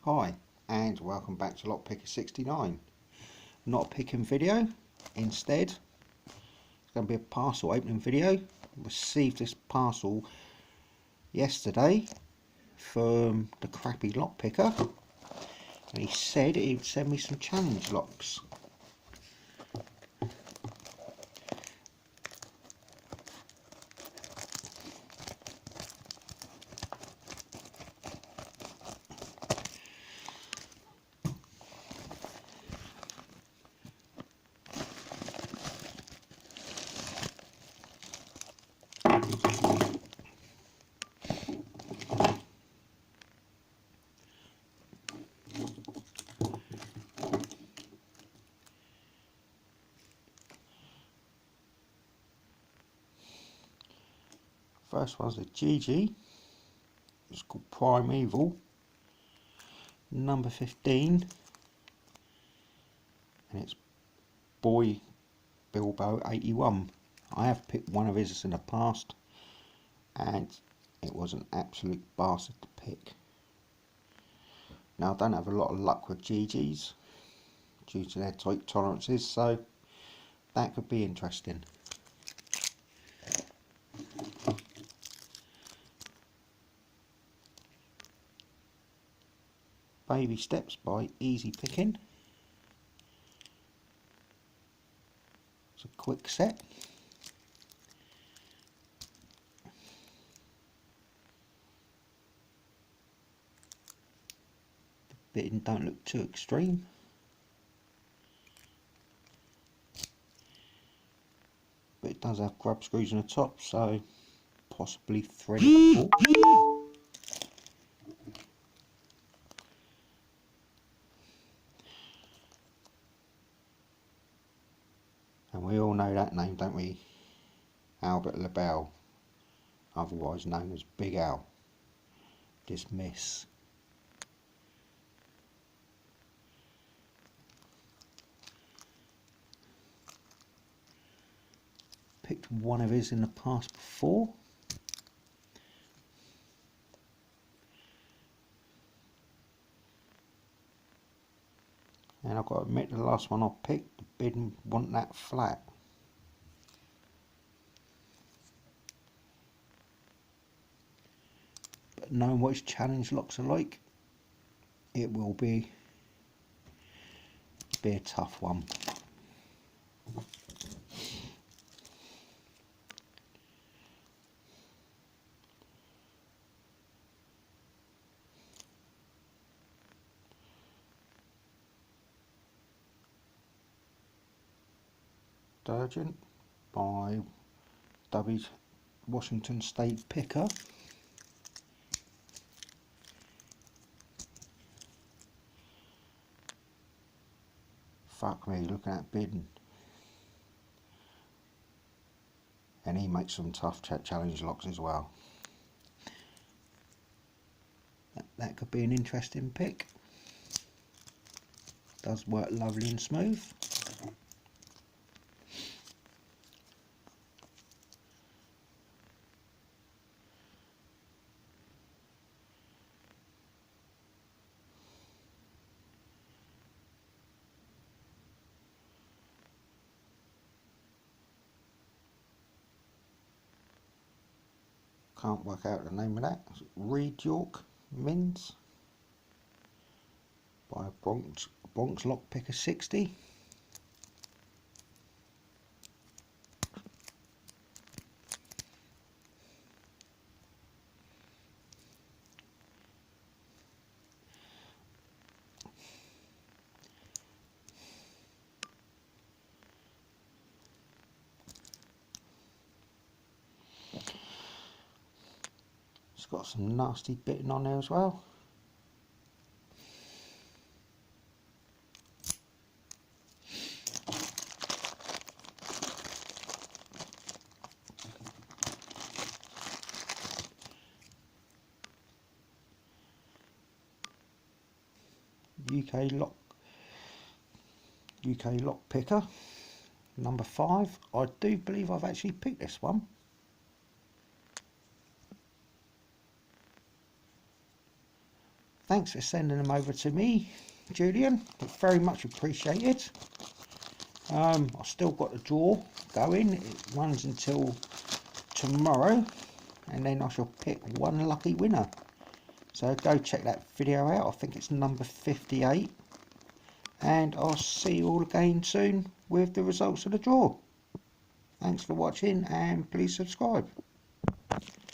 Hi and welcome back to Lockpicker 69. Not a picking video, instead it's going to be a parcel opening video. Received this parcel yesterday from the crappy lockpicker and he said he'd send me some challenge locks. First one's a GG, it's called Primeval, number 15, and it's Boy Bilbo 81. I have picked one of his in the past and it was an absolute bastard to pick. Now I don't have a lot of luck with GGs due to their tight tolerances, so that could be interesting. Baby Steps by Easy Picking. It's a quick set. The bitting don't look too extreme. But it does have grub screws on the top, so possibly threadable. And we all know that name, don't we? Albert LaBelle, otherwise known as Big Al. Dismiss. Picked one of his in the past before. And I've got to admit, the last one I picked, the bidding wasn't that flat. But knowing what his challenge locks are like, it will be a tough one. Detergent by W. Washington State Picker. Fuck me, looking at bidding. And he makes some tough challenge locks as well. That could be an interesting pick. Does work lovely and smooth. Can't work out the name of that. Reed York Mins by Bronx Lockpicker 60. It's got some nasty bitting on there as well. UK Lock Picker number 5. I do believe I've actually picked this one. thanks for sending them over to me, Julian. It's very much appreciated. I've still got the draw going. It runs until tomorrow, and then I shall pick one lucky winner. So go check that video out. I think it's number 58. And I'll see you all again soon with the results of the draw. Thanks for watching, and please subscribe.